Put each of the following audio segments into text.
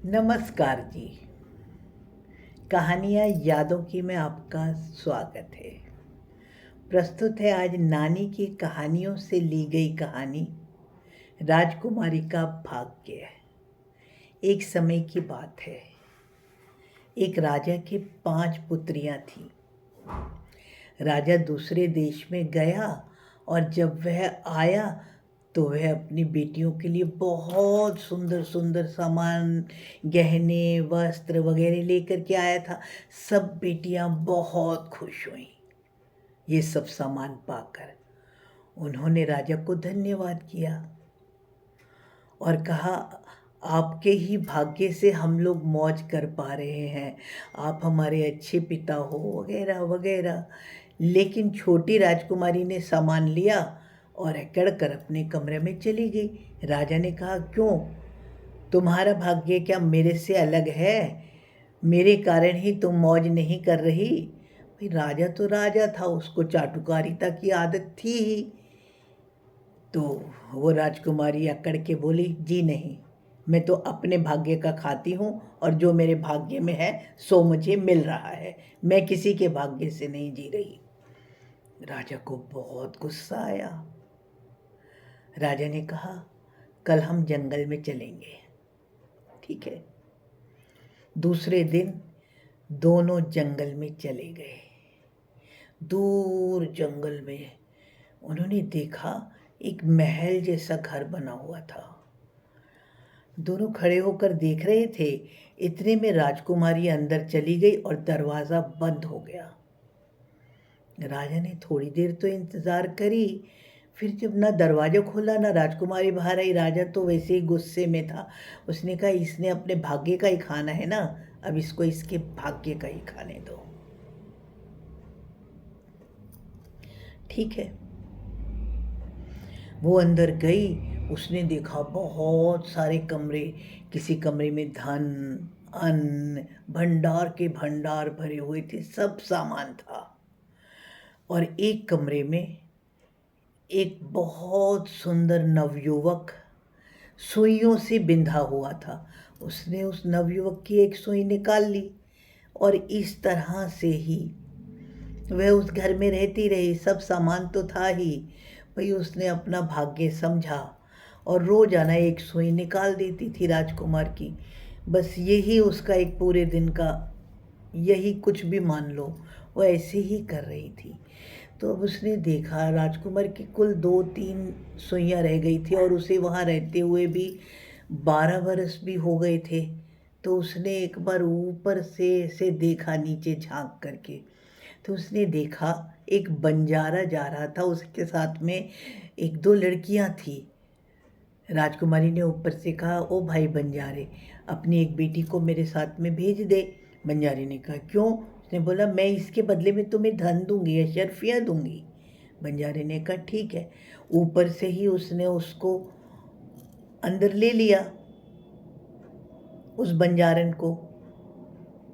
नमस्कार जी। कहानियाँ यादों की में आपका स्वागत है। प्रस्तुत है आज नानी की कहानियों से ली गई कहानी राजकुमारी का भाग्य। एक समय की बात है। एक राजा की 5 पुत्रियां थीं। राजा दूसरे देश में गया और जब वह आया तो वह अपनी बेटियों के लिए बहुत सुंदर सुंदर सामान, गहने, वस्त्र वगैरह लेकर के आया था। सब बेटियां बहुत खुश हुईं ये सब सामान पाकर। उन्होंने राजा को धन्यवाद किया और कहा, आपके ही भाग्य से हम लोग मौज कर पा रहे हैं, आप हमारे अच्छे पिता हो वगैरह वगैरह। लेकिन छोटी राजकुमारी ने सामान लिया और अकड़ कर अपने कमरे में चली गई। राजा ने कहा, क्यों, तुम्हारा भाग्य क्या मेरे से अलग है? मेरे कारण ही तुम मौज नहीं कर रही? भाई राजा तो राजा था, उसको चाटुकारिता की आदत थी ही। तो वो राजकुमारी अकड़ के बोली, जी नहीं, मैं तो अपने भाग्य का खाती हूँ और जो मेरे भाग्य में है सो मुझे मिल रहा है, मैं किसी के भाग्य से नहीं जी रही। राजा को बहुत गुस्सा आया। राजा ने कहा, कल हम जंगल में चलेंगे। ठीक है। दूसरे दिन दोनों जंगल में चले गए। दूर जंगल में उन्होंने देखा एक महल जैसा घर बना हुआ था। दोनों खड़े होकर देख रहे थे। इतने में राजकुमारी अंदर चली गई और दरवाज़ा बंद हो गया। राजा ने थोड़ी देर तो इंतज़ार करी, फिर जब ना दरवाज़ा खोला ना राजकुमारी बाहर आई, राजा तो वैसे ही गुस्से में था। उसने कहा, इसने अपने भाग्य का ही खाना है ना, अब इसको इसके भाग्य का ही खाने दो। ठीक है। वो अंदर गई, उसने देखा बहुत सारे कमरे। किसी कमरे में धन, अन्न, भंडार के भंडार भरे हुए थे, सब सामान था। और एक कमरे में एक बहुत सुंदर नवयुवक सुइयों से बिंधा हुआ था। उसने उस नवयुवक की एक सुई निकाल ली और इस तरह से ही वह उस घर में रहती रही। सब सामान तो था ही, वही उसने अपना भाग्य समझा और रोजाना एक सुई निकाल देती थी राजकुमार की। बस यही उसका एक पूरे दिन का, यही कुछ भी मान लो, वो ऐसे ही कर रही थी। तो अब उसने देखा राजकुमार की कुल 2-3 सुइयाँ रह गई थी और उसे वहाँ रहते हुए भी 12 बरस भी हो गए थे। तो उसने एक बार ऊपर से देखा, नीचे झांक करके। तो उसने देखा एक बंजारा जा रहा था, उसके साथ में 1-2 लड़कियां थी। राजकुमारी ने ऊपर से कहा, ओ भाई बंजारे, अपनी एक बेटी को मेरे साथ में भेज दे। बंजारे ने कहा, क्यों? उसने बोला, मैं इसके बदले में तुम्हें धन दूंगी, अशर्फियाँ दूंगी। बंजारे ने कहा, ठीक है। ऊपर से ही उसने उसको अंदर ले लिया, उस बंजारन को,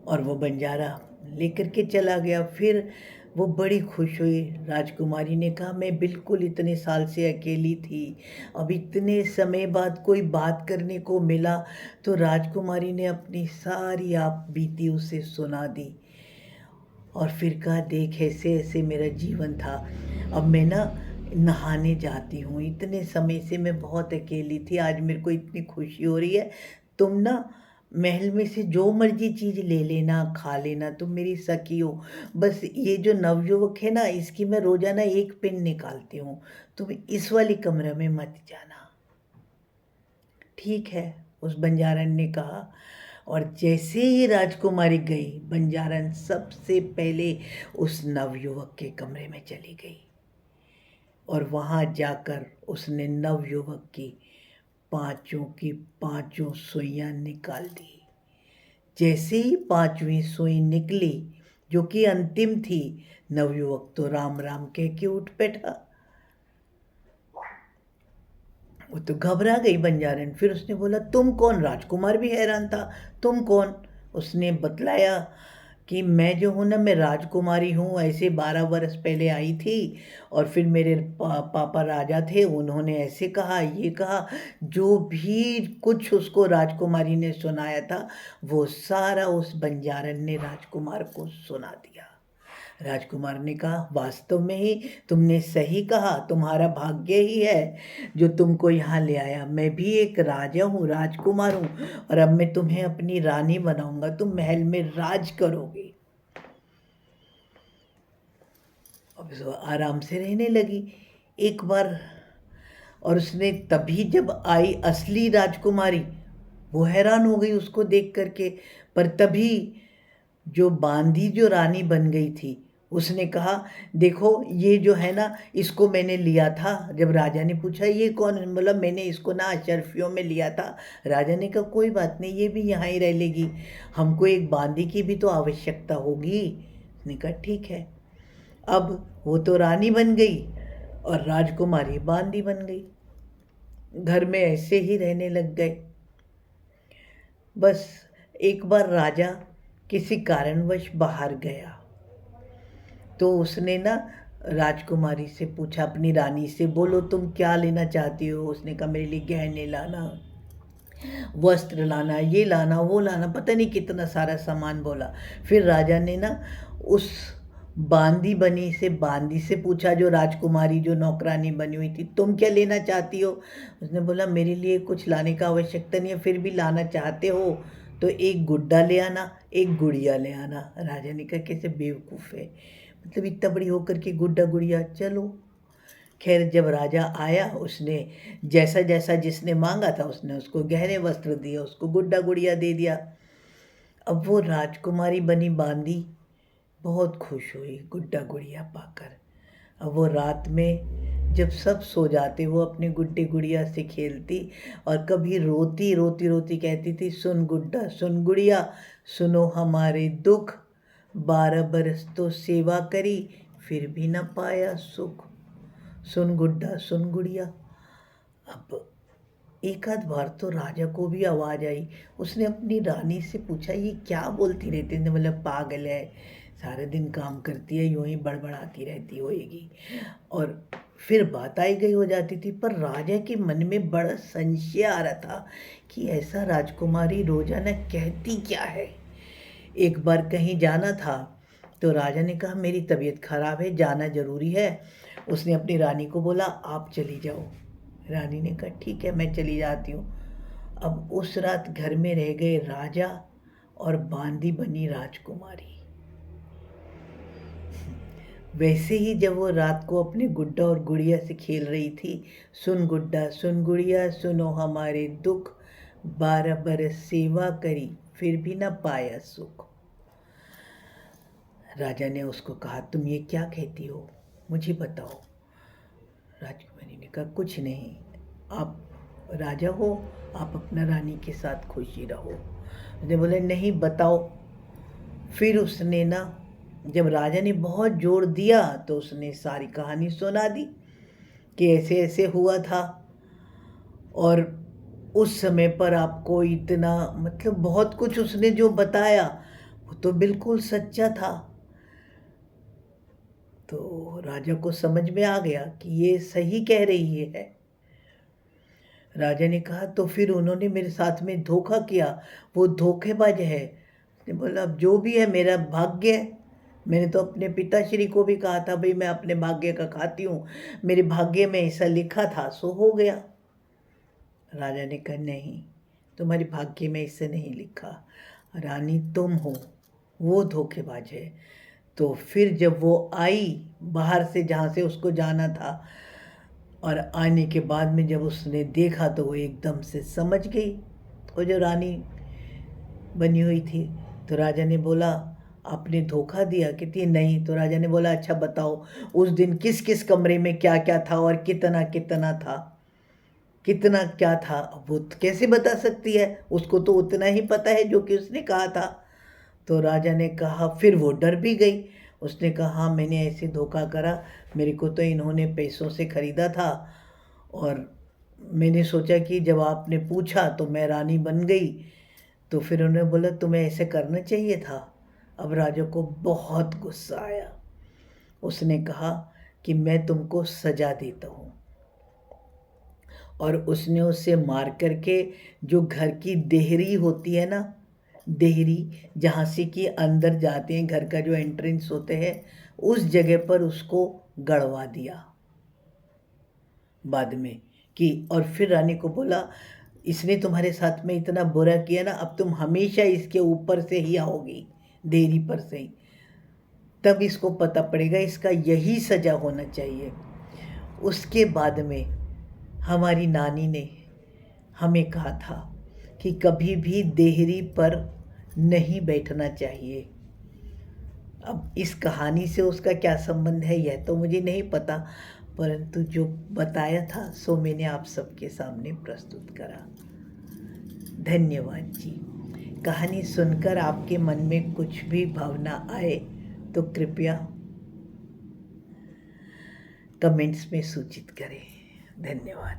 और वो बंजारा लेकर के चला गया। फिर वो बड़ी खुश हुई। राजकुमारी ने कहा, मैं बिल्कुल इतने साल से अकेली थी, अब इतने समय बाद कोई बात करने को मिला। तो राजकुमारी ने अपनी सारी आप बीती उसे सुना दी और फिर कहा, देख ऐसे ऐसे मेरा जीवन था, अब मैं ना नहाने जाती हूँ, इतने समय से मैं बहुत अकेली थी, आज मेरे को इतनी खुशी हो रही है। तुम ना महल में से जो मर्जी चीज़ ले लेना, खा लेना, तुम मेरी सखी हो। बस ये जो नवयुवक है ना, इसकी मैं रोजाना एक पिन निकालती हूँ, तुम इस वाली कमरे में मत जाना। ठीक है, उस बंजारन ने कहा। और जैसे ही राजकुमारी गई, बंजारन सबसे पहले उस नवयुवक के कमरे में चली गई और वहाँ जाकर उसने नवयुवक की पांचों की पांचों सुइयां निकाल दी। जैसे ही 5वीं सुई निकली, जो कि अंतिम थी, नवयुवक तो राम राम कह के उठ बैठा। वो तो घबरा गई बंजारन। फिर उसने बोला, तुम कौन? राजकुमार भी हैरान था, तुम कौन? उसने बतलाया कि मैं जो हूँ ना, मैं राजकुमारी हूँ, ऐसे 12 वर्ष पहले आई थी और फिर मेरे पापा राजा थे, उन्होंने ऐसे कहा, ये कहा। जो भी कुछ उसको राजकुमारी ने सुनाया था वो सारा उस बंजारन ने राजकुमार को सुना दिया। राजकुमार ने कहा, वास्तव में ही तुमने सही कहा, तुम्हारा भाग्य ही है जो तुमको यहाँ ले आया। मैं भी एक राजा हूँ, राजकुमार हूँ, और अब मैं तुम्हें अपनी रानी बनाऊंगा, तुम महल में राज करोगे। अब तो आराम से रहने लगी एक बार। और उसने तभी जब आई असली राजकुमारी, वो हैरान हो गई उसको देख करके। पर तभी जो बांदी जो रानी बन गई थी, उसने कहा, देखो ये जो है ना, इसको मैंने लिया था। जब राजा ने पूछा ये कौन है, बोला मैंने इसको ना अशरफियों में लिया था। राजा ने कहा कोई बात नहीं, ये भी यहाँ ही रह लेगी, हमको एक बांदी की भी तो आवश्यकता होगी। उसने कहा ठीक है। अब वो तो रानी बन गई और राजकुमारी बांदी बन गई, घर में ऐसे ही रहने लग गए। बस एक बार राजा किसी कारणवश बाहर गया, तो उसने ना राजकुमारी से पूछा, अपनी रानी से, बोलो तुम क्या लेना चाहती हो। उसने कहा मेरे लिए गहने लाना, वस्त्र लाना, ये लाना, वो लाना, पता नहीं कितना सारा सामान बोला। फिर राजा ने ना उस बांदी से पूछा, जो राजकुमारी जो नौकरानी बनी हुई थी, तुम क्या लेना चाहती हो। उसने बोला मेरे लिए कुछ लाने का आवश्यकता नहीं है, फिर भी लाना चाहते हो तो एक गुड्डा ले आना, एक गुड़िया ले आना। राजा ने कहा कैसे बेवकूफ़ है, मतलब इतना बड़ी होकर के गुड्डा गुड़िया, चलो। खैर जब राजा आया, उसने जैसा जैसा जिसने मांगा था उसने उसको गहने वस्त्र दिए, उसको गुड्डा गुड़िया दे दिया। अब वो राजकुमारी बनी बांदी बहुत खुश हुई गुड्डा गुड़िया पाकर। अब वो रात में जब सब सो जाते, वो अपने गुड्डे गुड़िया से खेलती और कभी रोती रोती रोती कहती थी, सुन गुड्डा सुन गुड़िया, सुनो हमारे दुख, 12 बरस तो सेवा करी फिर भी न पाया सुख। सुन गुड्डा सुन गुड़िया। अब एक आध बार तो राजा को भी आवाज़ आई। उसने अपनी रानी से पूछा, ये क्या बोलती रहती है, मतलब पागल है, सारे दिन काम करती है, यूं ही बड़बड़ाती रहती होएगी। और फिर बात आई गई हो जाती थी। पर राजा के मन में बड़ा संशय आ रहा था कि ऐसा राजकुमारी रोजाना कहती क्या है। एक बार कहीं जाना था तो राजा ने कहा मेरी तबीयत खराब है, जाना ज़रूरी है। उसने अपनी रानी को बोला आप चली जाओ। रानी ने कहा ठीक है मैं चली जाती हूँ। अब उस रात घर में रह गए राजा और बांदी बनी राजकुमारी। वैसे ही जब वो रात को अपने गुड्डा और गुड़िया से खेल रही थी, सुन गुड्डा सुन गुड़िया, सुनो हमारे दुख, 12 बरस सेवा करी फिर भी न पाया सुख। राजा ने उसको कहा तुम ये क्या कहती हो, मुझे बताओ। राजकुमारी ने कहा कुछ नहीं, आप राजा हो, आप अपना रानी के साथ खुशी रहो। उसने बोला नहीं बताओ। फिर उसने ना, जब राजा ने बहुत जोर दिया तो उसने सारी कहानी सुना दी कि ऐसे ऐसे हुआ था और उस समय पर आपको इतना, मतलब बहुत कुछ उसने जो बताया वो तो बिल्कुल सच्चा था। तो राजा को समझ में आ गया कि ये सही कह रही है। राजा ने कहा तो फिर उन्होंने मेरे साथ में धोखा किया, वो धोखेबाज है। उसने बोला अब जो भी है मेरा भाग्य है, मैंने तो अपने पिताश्री को भी कहा था भाई मैं अपने भाग्य का खाती हूँ, मेरे भाग्य में ऐसा लिखा था सो हो गया। राजा ने कहा नहीं, तुम्हारे भाग्य में इससे नहीं लिखा, रानी तुम हो, वो धोखेबाज है। तो फिर जब वो आई बाहर से जहाँ से उसको जाना था, और आने के बाद में जब उसने देखा तो वो एकदम से समझ गई, वो जो रानी बनी हुई थी। तो राजा ने बोला आपने धोखा दिया, कहती नहीं। तो राजा ने बोला अच्छा बताओ उस दिन किस किस कमरे में क्या क्या था और कितना कितना था, कितना क्या था। वो तो कैसे बता सकती है, उसको तो उतना ही पता है जो कि उसने कहा था। तो राजा ने कहा, फिर वो डर भी गई। उसने कहा हाँ मैंने ऐसे धोखा करा, मेरे को तो इन्होंने पैसों से ख़रीदा था और मैंने सोचा कि जब आपने पूछा तो मैं रानी बन गई। तो फिर उन्होंने बोला तुम्हें ऐसे करना चाहिए था, अब राजा को बहुत गुस्सा आया। उसने कहा कि मैं तुमको सजा देता हूँ, और उसने उसे मार करके जो घर की देहरी होती है ना, देहरी जहाँ से कि अंदर जाते हैं, घर का जो एंट्रेंस होते हैं, उस जगह पर उसको गड़वा दिया बाद में। कि और फिर रानी को बोला, इसने तुम्हारे साथ में इतना बुरा किया ना, अब तुम हमेशा इसके ऊपर से ही आओगी, देहरी पर से ही, तब इसको पता पड़ेगा, इसका यही सजा होना चाहिए। उसके बाद में हमारी नानी ने हमें कहा था कि कभी भी देहरी पर नहीं बैठना चाहिए। अब इस कहानी से उसका क्या संबंध है यह तो मुझे नहीं पता, परंतु जो बताया था सो मैंने आप सबके सामने प्रस्तुत करा। धन्यवाद जी। कहानी सुनकर आपके मन में कुछ भी भावना आए तो कृपया कमेंट्स में सूचित करें। धन्यवाद।